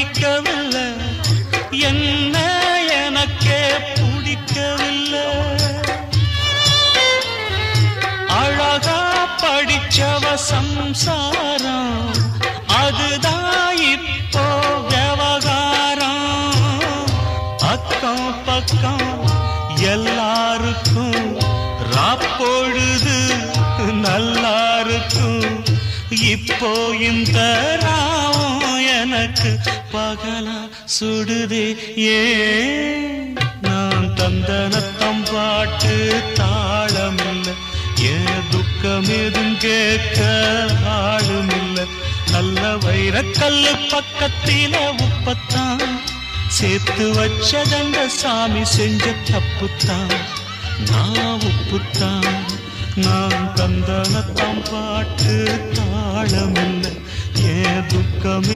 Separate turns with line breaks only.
படிக்கவில்லை, என்ன எனக்கே பிடிக்கவில்லை. அழகா படிச்சவ சம்சாரம், அதுதான் இப்போ விவகாரம். அக்கம் பக்கம் எல்லாருக்கும் ராப்பொழுது நல்லா இருக்கும். இப்போ இந்த ராவம் எனக்கு பகலா சுடுதே. ஏன் நான் தந்தனத்தம் பாட்டு தாளமில்லை, ஏன் துக்கம் எதும் கேட்க ஆளுமில்லை. நல்ல வைரக்கல்லு பக்கத்தில உப்பத்தான் சேர்த்து வச்சதங்க சாமி செஞ்ச தப்புத்தான். நான் உப்புத்தான், நான் தந்தனத்தம் பாட்டு தாளமில்லை, ஏன் துக்கம்